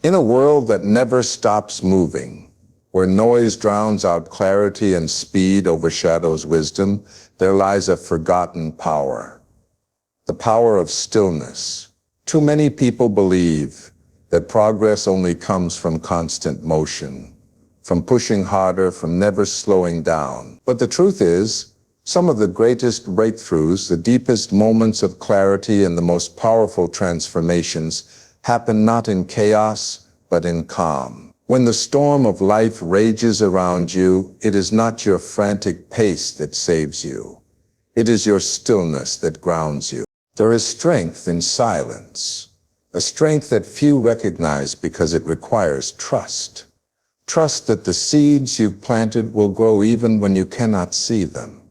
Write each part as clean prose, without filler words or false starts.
In a world that never stops moving, where noise drowns out clarity and speed overshadows wisdom, there lies a forgotten power. The power of stillness. Too many people believe that progress only comes from constant motion, from pushing harder, from never slowing down. But the truth is, some of the greatest breakthroughs, the deepest moments of clarity, and the most powerful transformations happen not in chaos, but in calm. When the storm of life rages around you, it is not your frantic pace that saves you. It is your stillness that grounds you. There is strength in silence, a strength that few recognize because it requires trust. Trust that the seeds you've planted will grow even when you cannot see them.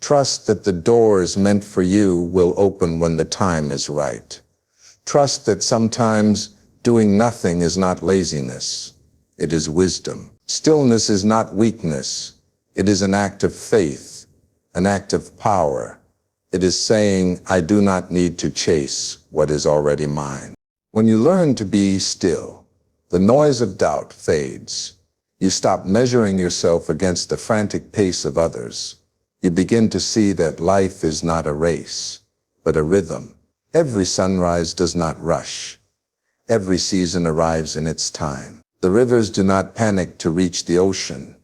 Trust that the doors meant for you will open when the time is right. Trust that sometimes doing nothing is not laziness. It is wisdom. Stillness is not weakness. It is an act of faith, an act of power. It is saying, I do not need to chase what is already mine. When you learn to be still, the noise of doubt fades. You stop measuring yourself against the frantic pace of others. You begin to see that life is not a race, but a rhythm. Every sunrise does not rush. Every season arrives in its time. The rivers do not panic to reach the ocean,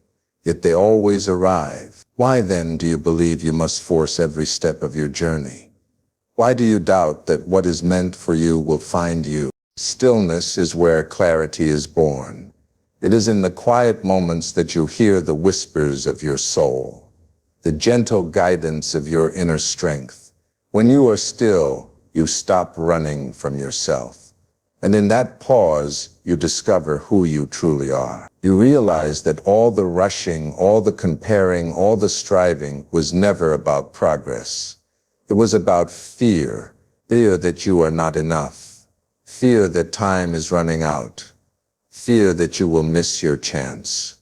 yet they always arrive. Why then do you believe you must force every step of your journey? Why do you doubt that what is meant for you will find you? Stillness is where clarity is born. It is in the quiet moments that you hear the whispers of your soul, the gentle guidance of your inner strength. When you are still, you stop running from yourself. And in that pause, you discover who you truly are. You realize that all the rushing, all the comparing, all the striving was never about progress. It was about fear. Fear that you are not enough. Fear that time is running out. Fear that you will miss your chance.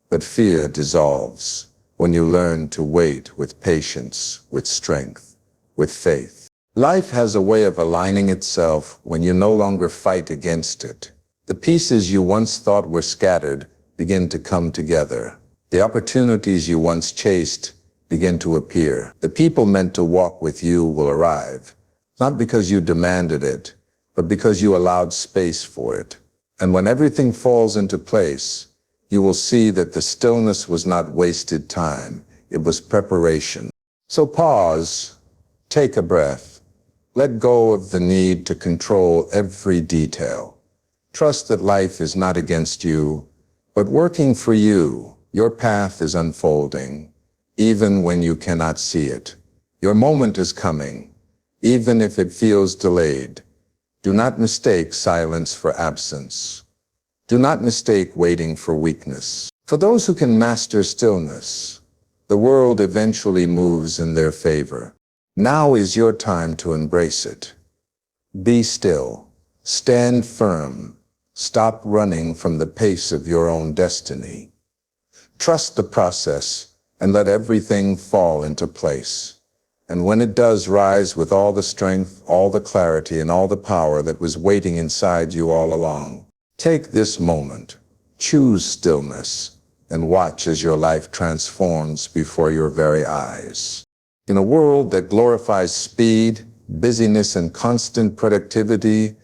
But fear dissolves when you learn to wait with patience, with strength, with faith. Life has a way of aligning itself when you no longer fight against it. The pieces you once thought were scattered begin to come together. The opportunities you once chased begin to appear. The people meant to walk with you will arrive, not because you demanded it, but because you allowed space for it. And when everything falls into place, you will see that the stillness was not wasted time. It was preparation. So pause, take a breath. Let go of the need to control every detail. Trust that life is not against you, but working for you. Your path is unfolding, even when you cannot see it. Your moment is coming, even if it feels delayed. Do not mistake silence for absence. Do not mistake waiting for weakness. For those who can master stillness, the world eventually moves in their favor. Now is your time to embrace it. Be still. Stand firm. Stop running from the pace of your own destiny. Trust the process and let everything fall into place. And when it does, rise with all the strength, all the clarity, and all the power that was waiting inside you all along. Take this moment, choose stillness, and watch as your life transforms before your very eyes. In a world that glorifies speed, busyness, and constant productivity,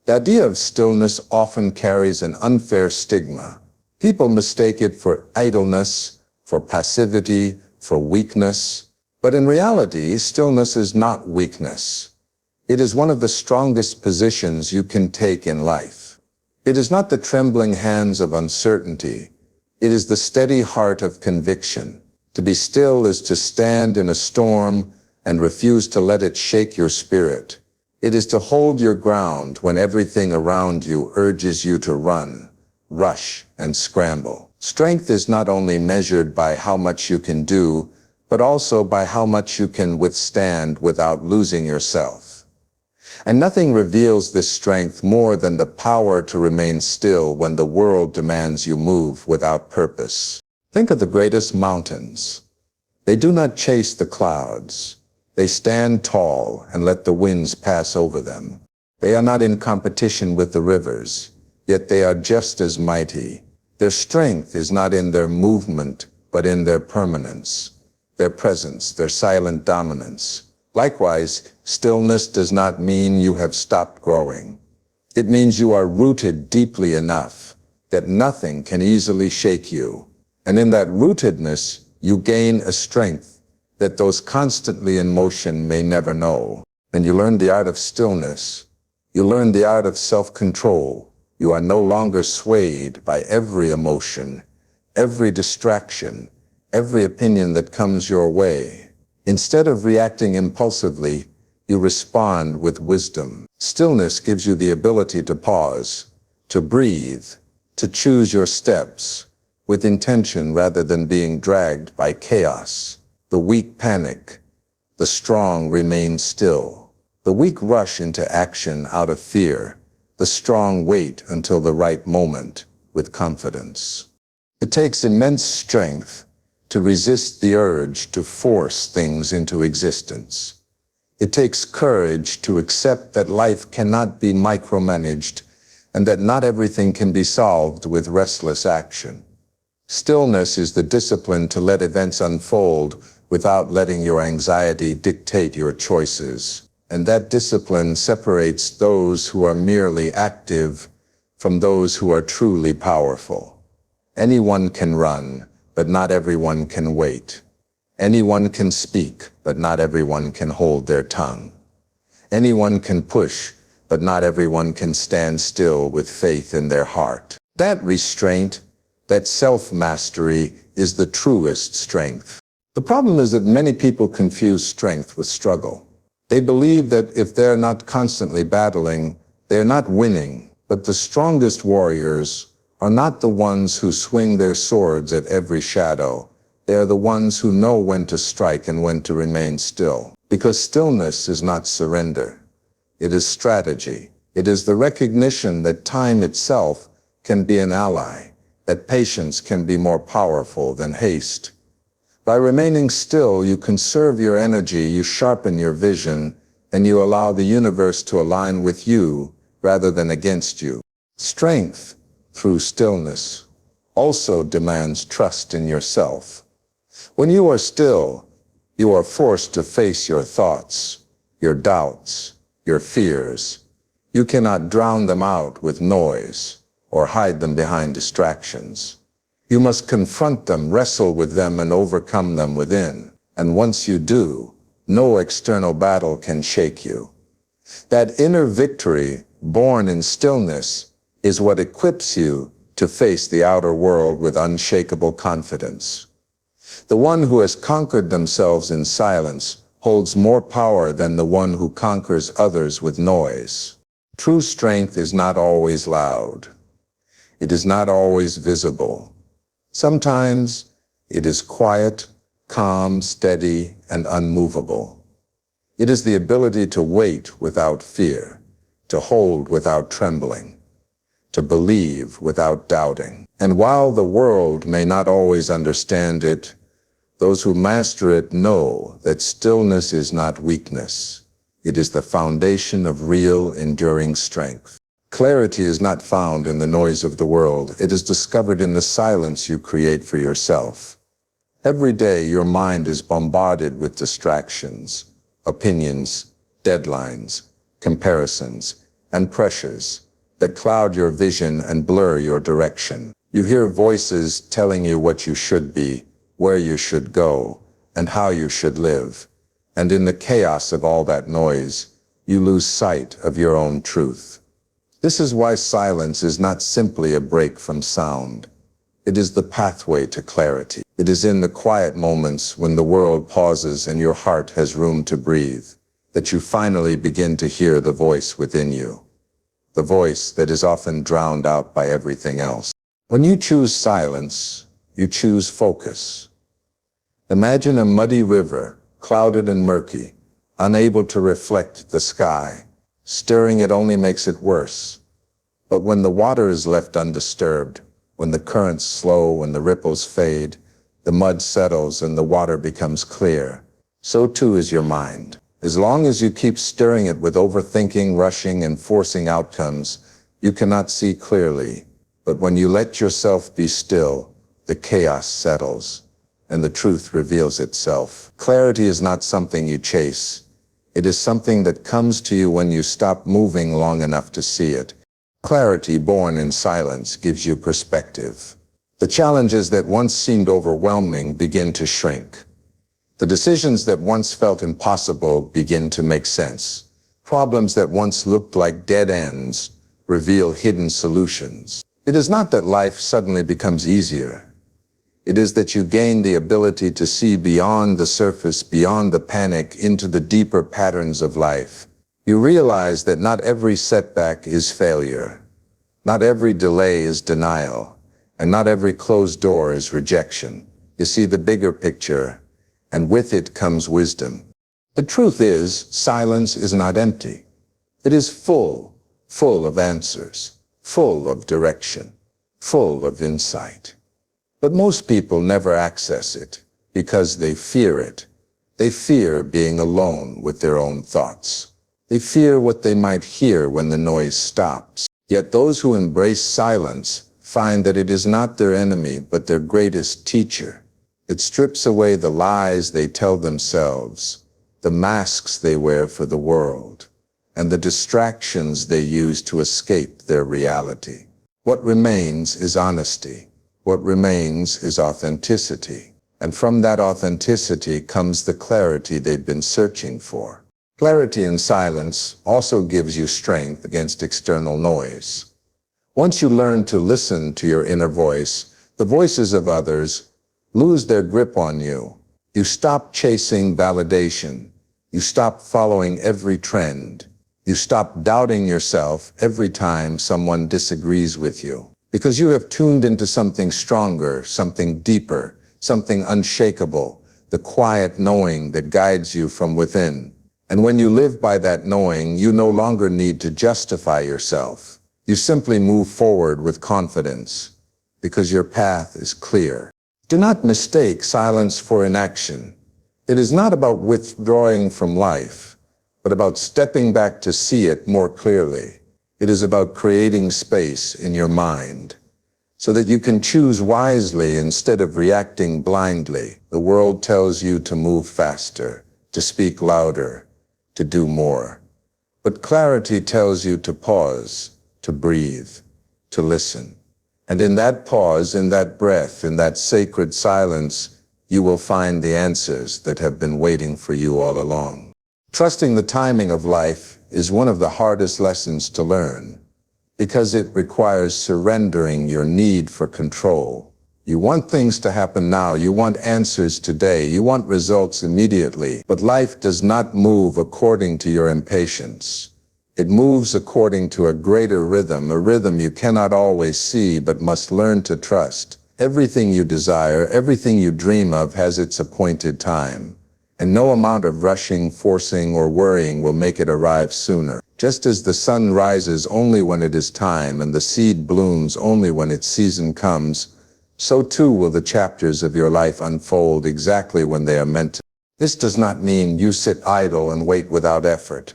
the idea of stillness often carries an unfair stigma. People mistake it for idleness, for passivity, for weakness. But in reality, stillness is not weakness. It is one of the strongest positions you can take in life. It is not the trembling hands of uncertainty. It is the steady heart of conviction. To be still is to stand in a storm and refuse to let it shake your spirit. It is to hold your ground when everything around you urges you to run, rush, and scramble. Strength is not only measured by how much you can do, but also by how much you can withstand without losing yourself. And nothing reveals this strength more than the power to remain still when the world demands you move without purpose. Think of the greatest mountains. They do not chase the clouds. They stand tall and let the winds pass over them. They are not in competition with the rivers. yet they are just as mighty. Their strength is not in their movement, but in their permanence, their presence, their silent dominance. Likewise, stillness does not mean you have stopped growing. It means you are rooted deeply enough that nothing can easily shake you. And in that rootedness, you gain a strength that those constantly in motion may never know. And you learn the art of stillness. You learn the art of self-control. You are no longer swayed by every emotion, every distraction, every opinion that comes your way. Instead of reacting impulsively, you respond with wisdom. Stillness gives you the ability to pause, to breathe, to choose your steps with intention rather than being dragged by chaos. The weak panic. The strong remain still. The weak rush into action out of fear. The strong wait until the right moment with confidence. It takes immense strength to resist the urge to force things into existence. It takes courage to accept that life cannot be micromanaged and that not everything can be solved with restless action. Stillness is the discipline to let events unfold without letting your anxiety dictate your choices. And that discipline separates those who are merely active from those who are truly powerful. Anyone can run, but not everyone can wait. Anyone can speak, but not everyone can hold their tongue. Anyone can push, but not everyone can stand still with faith in their heart. That restraint, that self-mastery, is the truest strength. The problem is that many people confuse strength with struggle. They believe that if they're not constantly battling, they're not winning. But the strongest warriors are not the ones who swing their swords at every shadow. They are the ones who know when to strike and when to remain still. Because stillness is not surrender. It is strategy. It is the recognition that time itself can be an ally, that patience can be more powerful than haste. By remaining still, you conserve your energy, you sharpen your vision, and you allow the universe to align with you rather than against you. Strength, through stillness, also demands trust in yourself. When you are still, you are forced to face your thoughts, your doubts, your fears. You cannot drown them out with noise or hide them behind distractions. You must confront them, wrestle with them, and overcome them within. And once you do, no external battle can shake you. That inner victory, born in stillness, is what equips you to face the outer world with unshakable confidence. The one who has conquered themselves in silence holds more power than the one who conquers others with noise. True strength is not always loud. It is not always visible. Sometimes it is quiet, calm, steady, and unmovable. It is the ability to wait without fear, to hold without trembling, to believe without doubting. And while the world may not always understand it, those who master it know that stillness is not weakness. It is the foundation of real, enduring strength. Clarity is not found in the noise of the world. It is discovered in the silence you create for yourself. Every day, your mind is bombarded with distractions, opinions, deadlines, comparisons, and pressures that cloud your vision and blur your direction. You hear voices telling you what you should be, where you should go, and how you should live. And in the chaos of all that noise, you lose sight of your own truth. This is why silence is not simply a break from sound. It is the pathway to clarity. It is in the quiet moments when the world pauses and your heart has room to breathe, that you finally begin to hear the voice within you. The voice that is often drowned out by everything else. When you choose silence, you choose focus. Imagine a muddy river, clouded and murky, unable to reflect the sky. Stirring it only makes it worse. But when the water is left undisturbed, when the currents slow, when the ripples fade, the mud settles and the water becomes clear, so too is your mind. As long as you keep stirring it with overthinking, rushing, and forcing outcomes, You cannot see clearly, but when you let yourself be still, the chaos settles, and the truth reveals itself. Clarity is not something you chase. It is something that comes to you when you stop moving long enough to see it. Clarity born in silence gives you perspective. The challenges that once seemed overwhelming begin to shrink. The decisions that once felt impossible begin to make sense. Problems that once looked like dead ends reveal hidden solutions. It is not that life suddenly becomes easier. It is that you gain the ability to see beyond the surface, beyond the panic, into the deeper patterns of life. You realize that not every setback is failure. Not every delay is denial. And not every closed door is rejection. You see the bigger picture, and with it comes wisdom. The truth is, silence is not empty. It is full of answers, full of direction, full of insight. But most people never access it because they fear it. They fear being alone with their own thoughts. They fear what they might hear when the noise stops. Yet those who embrace silence find that it is not their enemy, but their greatest teacher. It strips away the lies they tell themselves, the masks they wear for the world, and the distractions they use to escape their reality. What remains is honesty. What remains is authenticity. And from that authenticity comes the clarity they've been searching for. Clarity in silence also gives you strength against external noise. Once you learn to listen to your inner voice, the voices of others lose their grip on you. You stop chasing validation. You stop following every trend. You stop doubting yourself every time someone disagrees with you. Because you have tuned into something stronger, something deeper, something unshakable, the quiet knowing that guides you from within. And when you live by that knowing, you no longer need to justify yourself. You simply move forward with confidence, because your path is clear. Do not mistake silence for inaction. It is not about withdrawing from life, but about stepping back to see it more clearly. It is about creating space in your mind, so that you can choose wisely instead of reacting blindly. The world tells you to move faster, to speak louder, to do more. But clarity tells you to pause, to breathe, to listen. And in that pause, in that breath, in that sacred silence, you will find the answers that have been waiting for you all along. Trusting the timing of life is one of the hardest lessons to learn, because it requires surrendering your need for control. You want things to happen now, you want answers today, you want results immediately, but life does not move according to your impatience. It moves according to a greater rhythm, a rhythm you cannot always see but must learn to trust. Everything you desire, everything you dream of has its appointed time. And no amount of rushing, forcing, or worrying will make it arrive sooner. Just as the sun rises only when it is time and the seed blooms only when its season comes, so too will the chapters of your life unfold exactly when they are meant to. This does not mean you sit idle and wait without effort.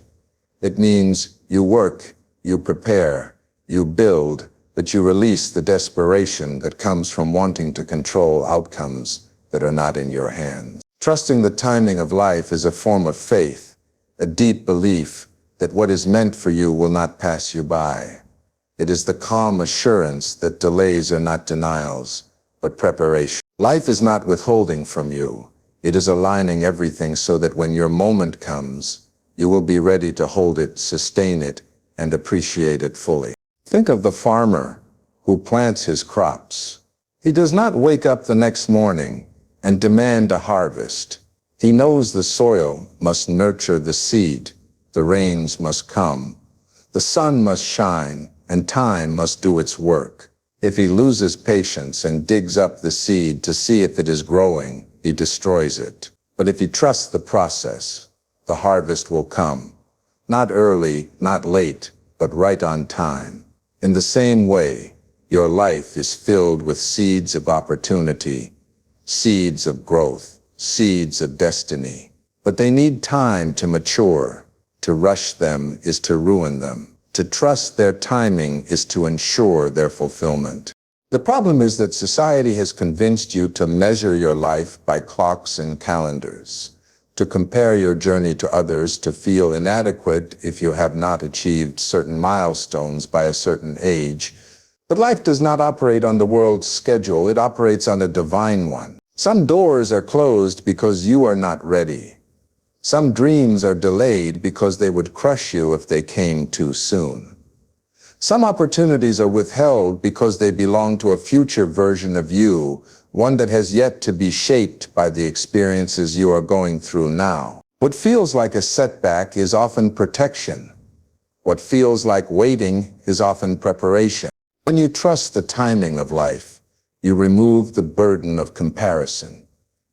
It means you work, you prepare, you build, but you release the desperation that comes from wanting to control outcomes that are not in your hands. Trusting the timing of life is a form of faith, a deep belief that what is meant for you will not pass you by. It is the calm assurance that delays are not denials, but preparation. Life is not withholding from you. It is aligning everything so that when your moment comes, you will be ready to hold it, sustain it, and appreciate it fully. Think of the farmer who plants his crops. He does not wake up the next morning and demand a harvest. He knows the soil must nurture the seed, the rains must come, the sun must shine, and time must do its work. If he loses patience and digs up the seed to see if it is growing, he destroys it. But if he trusts the process, the harvest will come. Not early, not late, but right on time. In the same way, your life is filled with seeds of opportunity, seeds of growth, seeds of destiny. But they need time to mature. To rush them is to ruin them. To trust their timing is to ensure their fulfillment. The problem is that society has convinced you to measure your life by clocks and calendars, to compare your journey to others, to feel inadequate if you have not achieved certain milestones by a certain age. But life does not operate on the world's schedule, it operates on a divine one. Some doors are closed because you are not ready. Some dreams are delayed because they would crush you if they came too soon. Some opportunities are withheld because they belong to a future version of you, one that has yet to be shaped by the experiences you are going through now. What feels like a setback is often protection. What feels like waiting is often preparation. When you trust the timing of life, you remove the burden of comparison.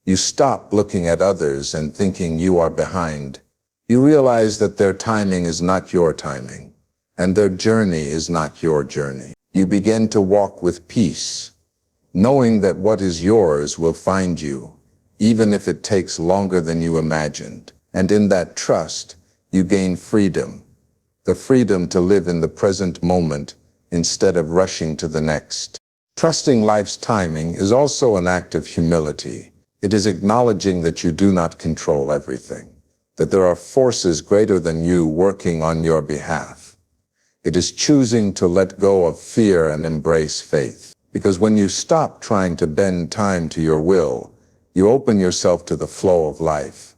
You stop looking at others and thinking you are behind. You realize that their timing is not your timing, and their journey is not your journey. You begin to walk with peace, knowing that what is yours will find you, even if it takes longer than you imagined. And in that trust, you gain freedom, the freedom to live in the present moment instead of rushing to the next. Trusting life's timing is also an act of humility. It is acknowledging that you do not control everything, that there are forces greater than you working on your behalf. It is choosing to let go of fear and embrace faith. Because when you stop trying to bend time to your will, you open yourself to the flow of life.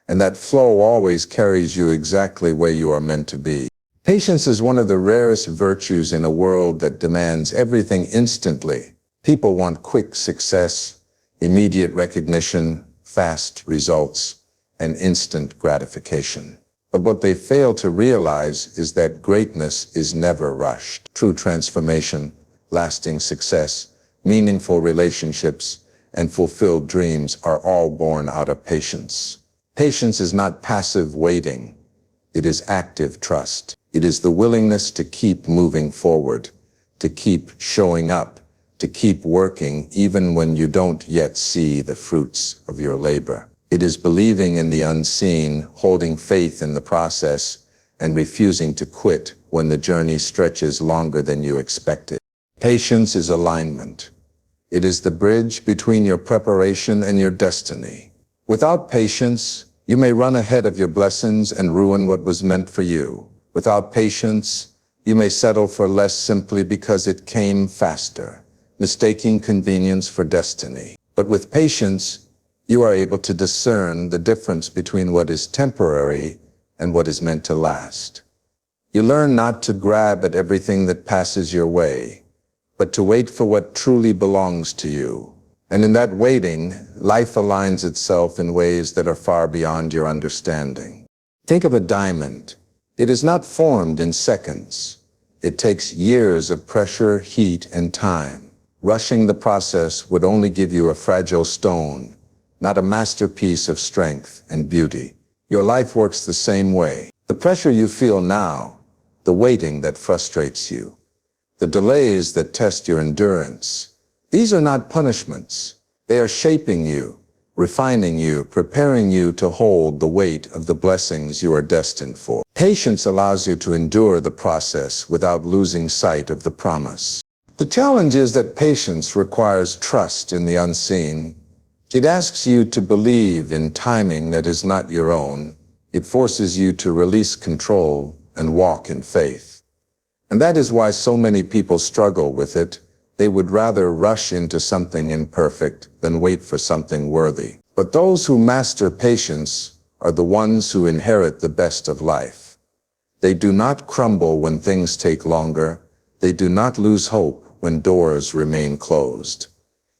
And that flow always carries you exactly where you are meant to be. Patience is one of the rarest virtues in a world that demands everything instantly. People want quick success, immediate recognition, fast results, and instant gratification. But what they fail to realize is that greatness is never rushed. True transformation, lasting success, meaningful relationships, and fulfilled dreams are all born out of patience. Patience is not passive waiting. It is active trust. It is the willingness to keep moving forward, to keep showing up, to keep working even when you don't yet see the fruits of your labor. It is believing in the unseen, holding faith in the process, and refusing to quit when the journey stretches longer than you expected. Patience is alignment. It is the bridge between your preparation and your destiny. Without patience, you may run ahead of your blessings and ruin what was meant for you. Without patience, you may settle for less simply because it came faster, mistaking convenience for destiny. But with patience, you are able to discern the difference between what is temporary and what is meant to last. You learn not to grab at everything that passes your way, but to wait for what truly belongs to you. And in that waiting, life aligns itself in ways that are far beyond your understanding. Think of a diamond. It is not formed in seconds. It takes years of pressure, heat, and time. Rushing the process would only give you a fragile stone, not a masterpiece of strength and beauty. Your life works the same way. The pressure you feel now, the waiting that frustrates you, the delays that test your endurance, these are not punishments. They are shaping you, refining you, preparing you to hold the weight of the blessings you are destined for. Patience allows you to endure the process without losing sight of the promise. The challenge is that patience requires trust in the unseen. It asks you to believe in timing that is not your own. It forces you to release control and walk in faith. And that is why so many people struggle with it. They would rather rush into something imperfect than wait for something worthy. But those who master patience are the ones who inherit the best of life. They do not crumble when things take longer. They do not lose hope when doors remain closed.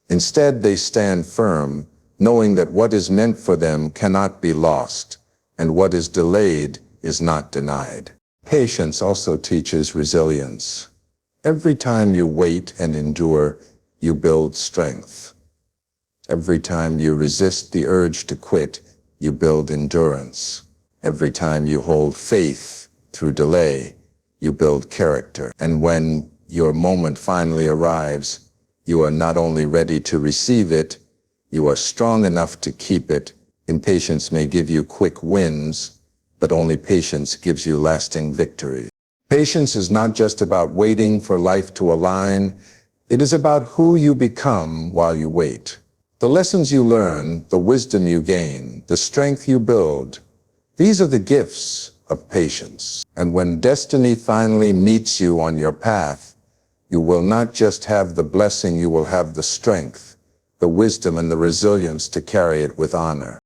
Instead, they stand firm, knowing that what is meant for them cannot be lost, and what is delayed is not denied. Patience also teaches resilience. Every time you wait and endure, you build strength. Every time you resist the urge to quit, you build endurance. Every time you hold faith through delay, you build character. And when your moment finally arrives, you are not only ready to receive it, you are strong enough to keep it. Impatience may give you quick wins, but only patience gives you lasting victory. Patience is not just about waiting for life to align. It is about who you become while you wait. The lessons you learn, the wisdom you gain, the strength you build, these are the gifts of patience. And when destiny finally meets you on your path, you will not just have the blessing, you will have the strength, the wisdom, and the resilience to carry it with honor.